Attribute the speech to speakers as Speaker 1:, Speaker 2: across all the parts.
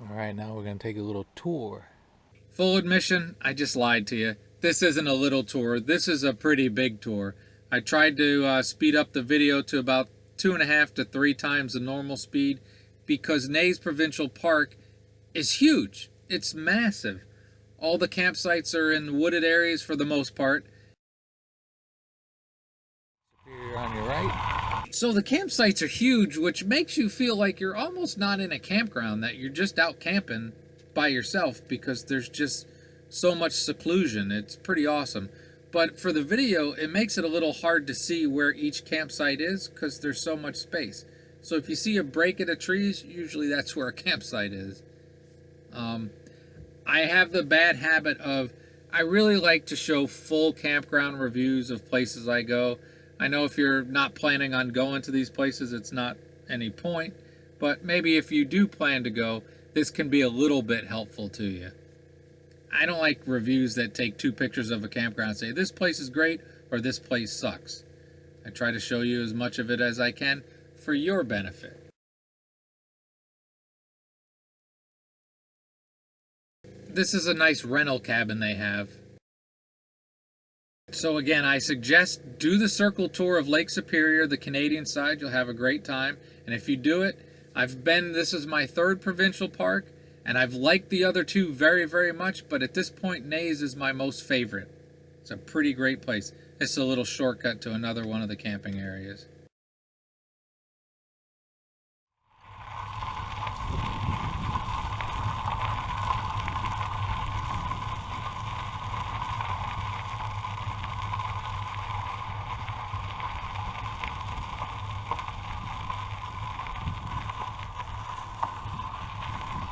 Speaker 1: All right, now we're going to take a little tour.
Speaker 2: Full admission, I just lied to you. This isn't a little tour. This is a pretty big tour. I tried to speed up the video to about 2.5 to 3 times the normal speed because Neys Provincial Park is huge. It's massive. All the campsites are in wooded areas for the most part.
Speaker 1: Superior on your right.
Speaker 2: So the campsites are huge, which makes you feel like you're almost not in a campground, that you're just out camping by yourself because there's just so much seclusion. It's pretty awesome. But for the video, it makes it a little hard to see where each campsite is because there's so much space. So if you see a break in the trees, usually that's where a campsite is. I have the bad habit of, I really like to show full campground reviews of places I go. I know if you're not planning on going to these places, it's not any point. But maybe if you do plan to go, this can be a little bit helpful to you. I don't like reviews that take 2 pictures of a campground and say, this place is great or this place sucks. I try to show you as much of it as I can for your benefit. This is a nice rental cabin they have. So again, I suggest do the circle tour of Lake Superior, the Canadian side. You'll have a great time. And if you do it, this is my 3rd provincial park, and I've liked the other 2 very, very much, but at this point, Neys is my most favorite. It's a pretty great place. It's a little shortcut to another one of the camping areas.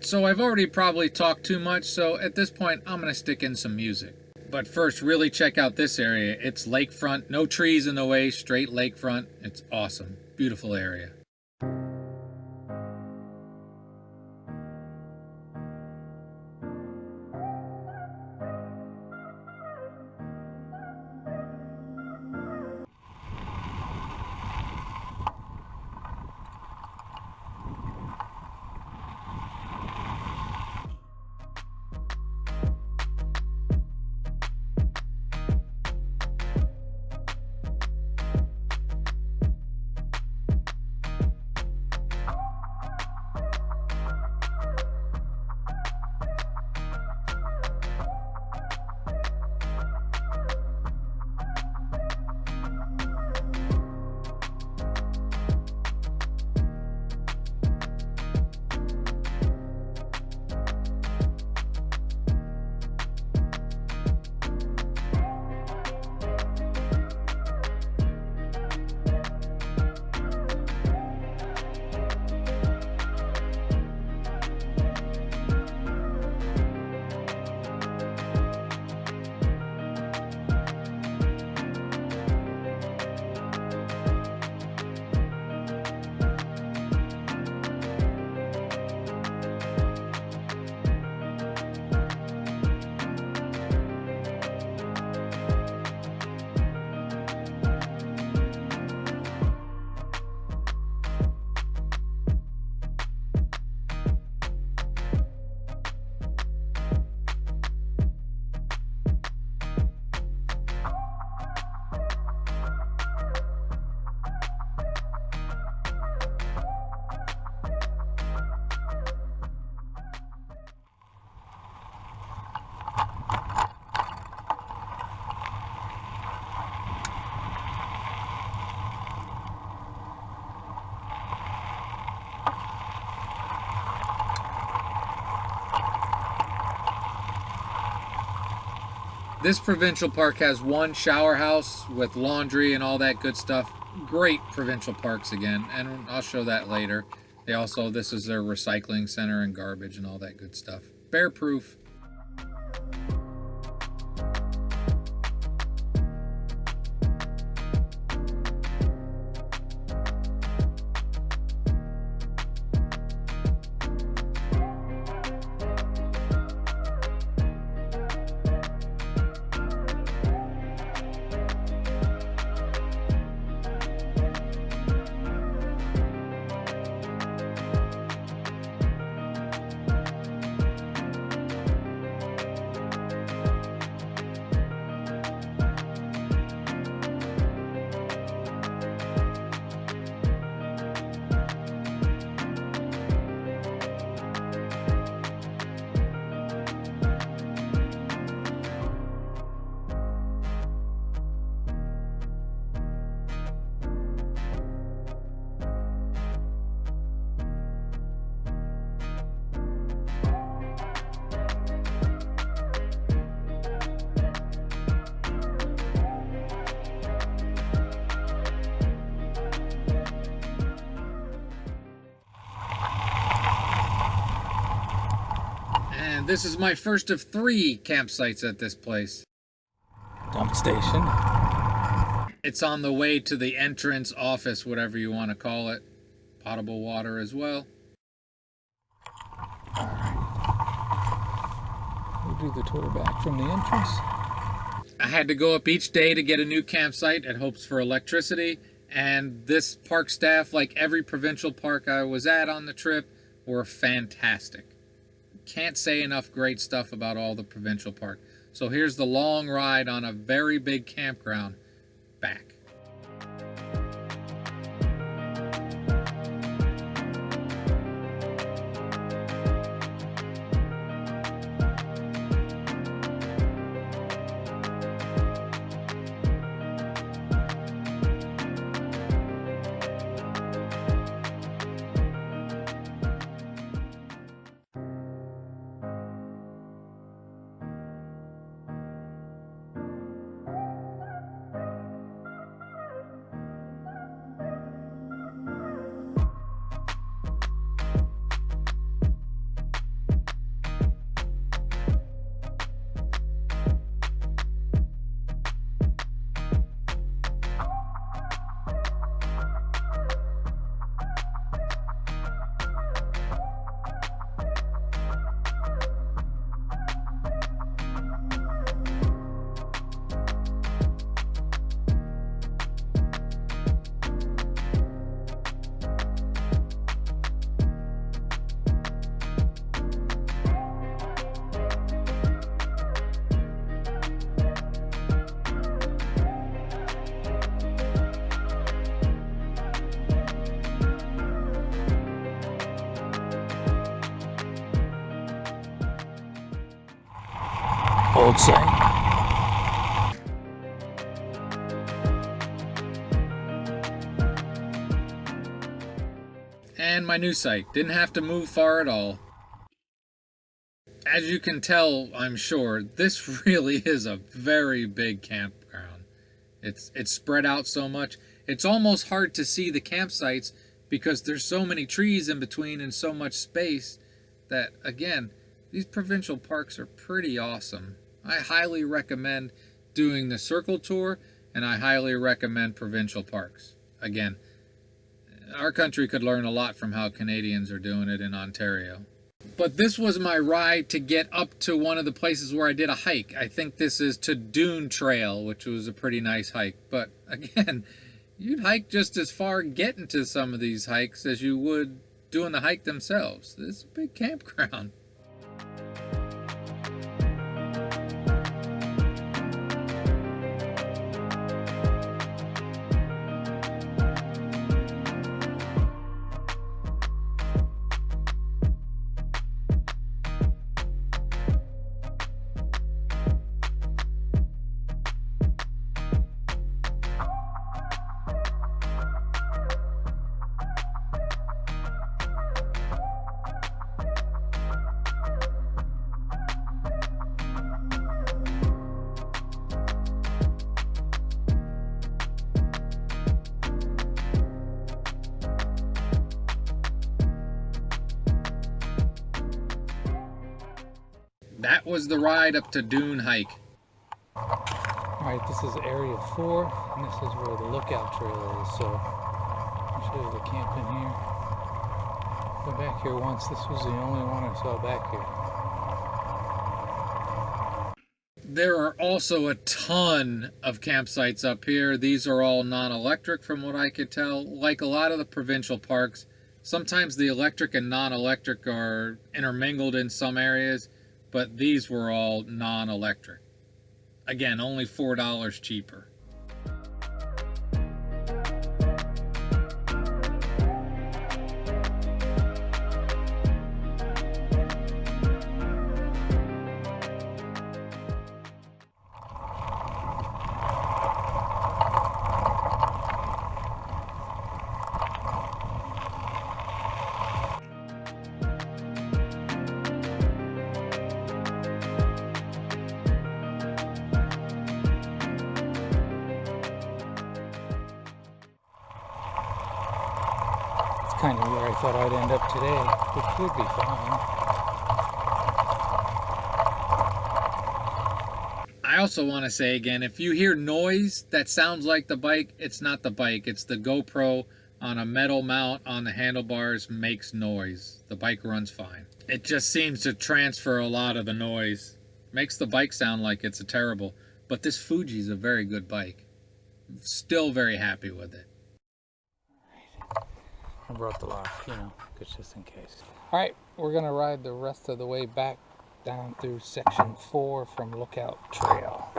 Speaker 2: So I've already probably talked too much, so at this point I'm going to stick in some music. But first, really check out this area. It's lakefront, no trees in the way, straight lakefront. It's awesome. Beautiful area. This provincial park has one shower house with laundry and all that good stuff. Great provincial parks again, and I'll show that later. This is their recycling center and garbage and all that good stuff. Bear proof. And this is my first of 3 campsites at this place.
Speaker 1: Dump station.
Speaker 2: It's on the way to the entrance, office, whatever you want to call it. Potable water as well.
Speaker 1: We'll do the tour back from the entrance.
Speaker 2: I had to go up each day to get a new campsite at hopes for electricity, and this park staff, like every provincial park I was at on the trip, were fantastic. Can't say enough great stuff about all the provincial park. So here's the long ride on a very big campground back.
Speaker 1: Old site.
Speaker 2: And my new site. Didn't have to move far at all. As you can tell, I'm sure, this really is a very big campground. It's spread out so much. It's almost hard to see the campsites because there's so many trees in between and so much space that, again, these provincial parks are pretty awesome. I highly recommend doing the circle tour, and I highly recommend provincial parks. Again, our country could learn a lot from how Canadians are doing it in Ontario. But this was my ride to get up to one of the places where I did a hike. I think this is to Dune Trail, which was a pretty nice hike. But again, you'd hike just as far getting to some of these hikes as you would doing the hike themselves. This is a big campground. That was the ride up to Dune Hike.
Speaker 1: Alright, this is area 4, and this is where the lookout trail is, so I'll show you the camp in here. Been back here once. This was the only one I saw back here.
Speaker 2: There are also a ton of campsites up here. These are all non-electric from what I could tell. Like a lot of the provincial parks, sometimes the electric and non-electric are intermingled in some areas, but these were all non-electric. Again, only $4 cheaper.
Speaker 1: Kind of where I thought I'd end up today, which would be fine.
Speaker 2: also want to say again, if you hear noise that sounds like the bike, it's not the bike. It's the GoPro on a metal mount on the handlebars makes noise. The bike runs fine. It just seems to transfer a lot of the noise. Makes the bike sound like it's a terrible. But this Fuji's a very good bike. Still very happy with it.
Speaker 1: I brought the lock, just in case. All right, we're gonna ride the rest of the way back down through section 4 from Lookout Trail.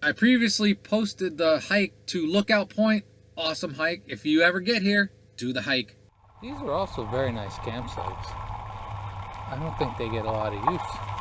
Speaker 2: I previously posted the hike to Lookout Point. Awesome hike. If you ever get here, do the hike.
Speaker 1: These are also very nice campsites. I don't think they get a lot of use.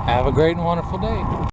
Speaker 1: Have a great and wonderful day.